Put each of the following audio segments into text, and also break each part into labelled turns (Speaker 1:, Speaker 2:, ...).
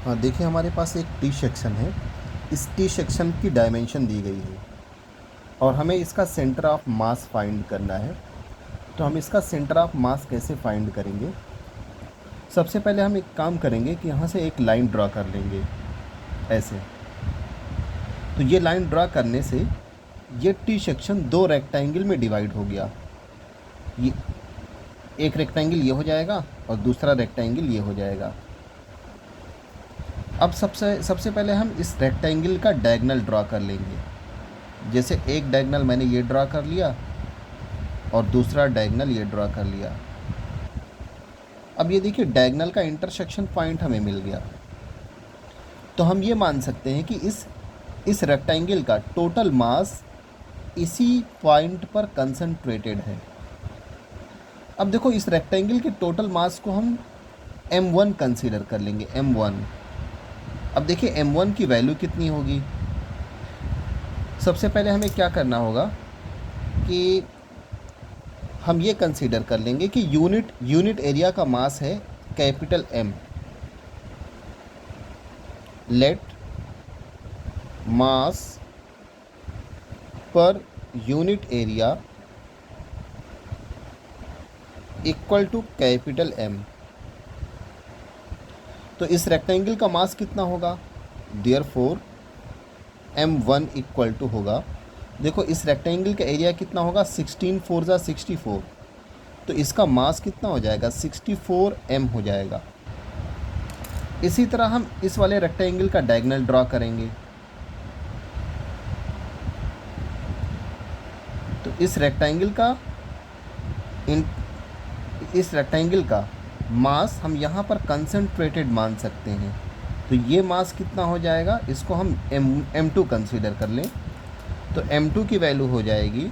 Speaker 1: हाँ, देखिए हमारे पास एक टी सेक्शन है। इस टी सेक्शन की डायमेंशन दी गई है और हमें इसका सेंटर ऑफ मास फाइंड करना है। तो हम इसका सेंटर ऑफ मास कैसे फाइंड करेंगे? सबसे पहले हम एक काम करेंगे कि यहाँ से एक लाइन ड्रा कर लेंगे ऐसे। तो ये लाइन ड्रा करने से ये टी सेक्शन दो रेक्टेंगल में डिवाइड हो गया। ये एक रेक्टेंगल ये हो जाएगा और दूसरा रेक्टेंगल ये हो जाएगा। अब सबसे सबसे पहले हम इस रेक्टेंगल का डायगोनल ड्रा कर लेंगे। जैसे एक डायगोनल मैंने ये ड्रा कर लिया और दूसरा डायगोनल ये ड्रा कर लिया। अब ये देखिए डायगोनल का इंटरसेक्शन पॉइंट हमें मिल गया। तो हम ये मान सकते हैं कि इस रेक्टेंगल का टोटल मास इसी पॉइंट पर कंसंट्रेटेड है। अब देखो इस रेक्टेंगल के टोटल मास को हम m1 कंसीडर कर लेंगे, m1। अब देखिए m1 की वैल्यू कितनी होगी। सबसे पहले हमें क्या करना होगा कि हम ये कंसीडर कर लेंगे कि यूनिट एरिया का मास है capital M। Let mass per unit area equal to capital M। तो इस रेक्टेंगल का मास कितना होगा? देयरफॉर m1 इक्वल टू होगा, देखो इस रेक्टेंगल का एरिया कितना होगा? 16 4 ज़ा 64। तो इसका मास कितना हो जाएगा? 64 m हो जाएगा। इसी तरह हम इस वाले रेक्टेंगल का डायगोनल ड्रा करेंगे। तो इस रेक्टेंगल का मास हम यहाँ पर कंसंट्रेटेड मान सकते हैं। तो ये मास कितना हो जाएगा? इसको हम m2 कंसीडर कर लें। तो m2 की वैल्यू हो जाएगी,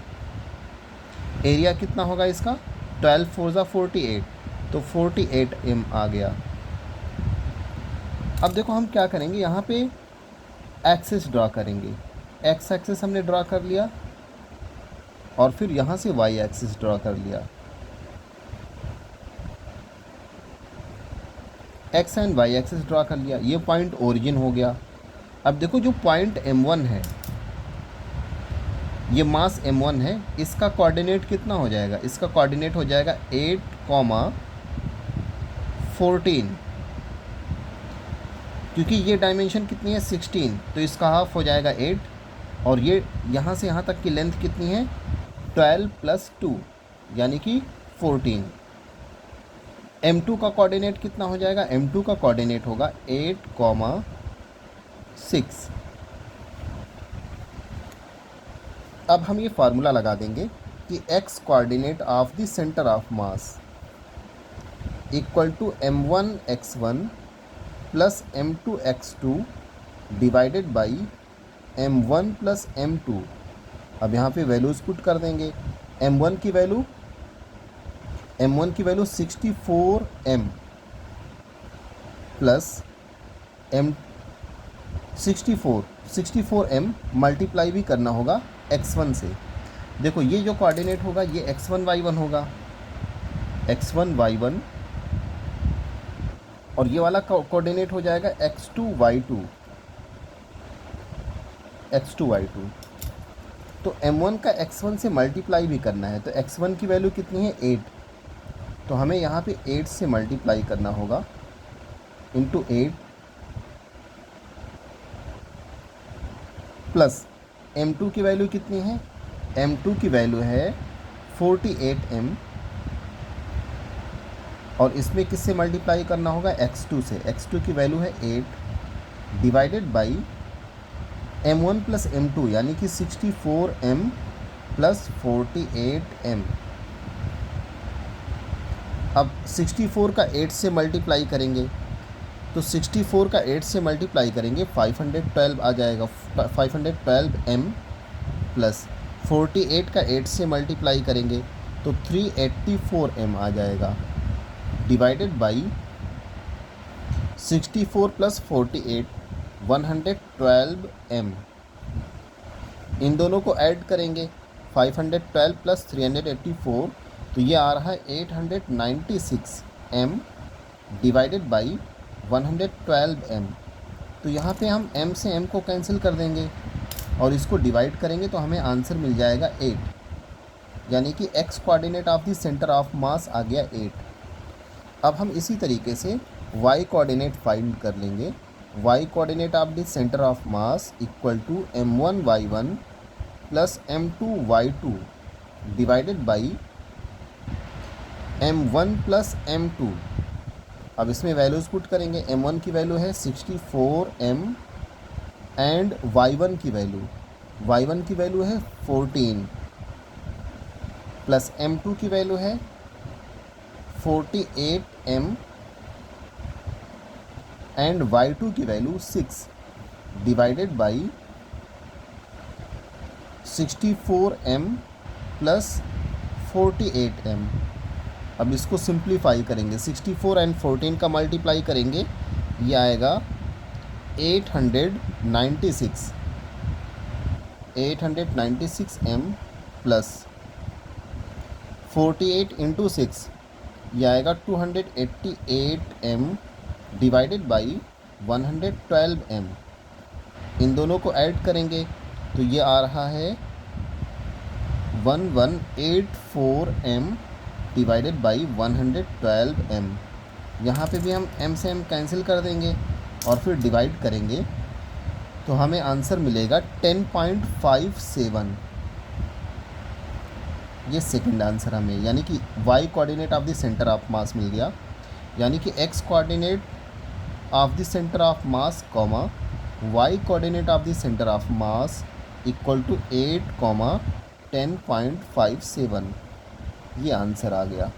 Speaker 1: एरिया कितना होगा इसका? 12 4 ज़ा 48। तो 48 m आ गया। अब देखो हम क्या करेंगे, यहाँ पे एक्सिस ड्रा करेंगे। एक्स एक्सिस हमने ड्रा कर लिया और फिर यहाँ से वाई एक्सिस ड्रा कर लिया। X and Y axis draw कर लिया। ये पॉइंट ओरिजिन हो गया। अब देखो जो पॉइंट m1 है, ये मास m1 है, इसका कोऑर्डिनेट कितना हो जाएगा? इसका कोऑर्डिनेट हो जाएगा 8, 14। क्योंकि ये डायमेंशन कितनी है? 16। तो इसका हाफ हो जाएगा 8 और ये यहाँ से यहाँ तक की लेंथ कितनी है? 12 + 2 यानी कि 14। m2 का कोऑर्डिनेट कितना हो जाएगा? m2 का कोऑर्डिनेट होगा 8, 6। अब हम ये फार्मूला लगा देंगे कि x coordinate of the centre of mass equal to m1 x1 plus m2 x2 divided by m1 plus m2। अब यहाँ पे वैल्यूज़ पुट कर देंगे। m1 की value 64 m plus m 64 m multiply भी करना होगा x1 से। देखो ये जो कोऑर्डिनेट होगा ये x1 y1 होगा, x1 y1, और ये वाला कोऑर्डिनेट हो जाएगा x2 y2। तो m1 का x1 से मल्टीप्लाई भी करना है। तो x1 की वैल्यू कितनी है? 8। तो हमें यहाँ पे 8 से मल्टीप्लाई करना होगा इंटू 8 प्लस m2 की वैल्यू कितनी है? m2 की वैल्यू है 48 m और इसमें किससे मल्टीप्लाई करना होगा? x2 से। x2 की वैल्यू है 8 divided by m1 plus m2 यानी कि 64 m प्लस 48 m। अब 64 का 8 से मल्टीप्लाई करेंगे तो 64 का 8 से मल्टीप्लाई करेंगे 512 आ जाएगा। 512 m प्लस 48 का 8 से मल्टीप्लाई करेंगे तो 384 m आ जाएगा डिवाइडेड बाई 64 प्लस 48 112 m। इन दोनों को ऐड करेंगे 512 प्लस 384 तो ये आ रहा है 896 m डिवाइडेड बाई 112 m। तो यहाँ पे हम m से m को कैंसिल कर देंगे और इसको डिवाइड करेंगे तो हमें आंसर मिल जाएगा 8, यानी कि x coordinate of the centre of mass आ गया 8। अब हम इसी तरीके से y कोऑर्डिनेट फाइंड कर लेंगे। y coordinate of the centre of mass equal to m1y1 plus m2y2 divided by m1 plus m2। अब इसमें वैल्यूज़ पुट करेंगे। m1 की वैल्यू है 64m एंड y1 की वैल्यू है 14 प्लस m2 की वैल्यू है 48m एंड y2 की value 6 divided by 64m plus 48m। अब इसको सिंप्लीफाई करेंगे, 64 एंड 14 का मल्टीप्लाई करेंगे, ये आएगा 896m प्लस 48 इंटू 6, ये आएगा 288m डिवाइडेड बाई 112m। इन दोनों को ऐड करेंगे तो ये आ रहा है 1184m डिवाइडेड बाई 112m। यहाँ पे भी हम m से m कैंसिल कर देंगे और फिर डिवाइड करेंगे तो हमें आंसर मिलेगा 10.57। ये सेकंड आंसर हमें, यानी कि y coordinate of the centre of mass मिल गया, यानी कि x coordinate of the centre of mass comma y coordinate of the centre of mass equal to 8, 10.57। ये आंसर आ गया।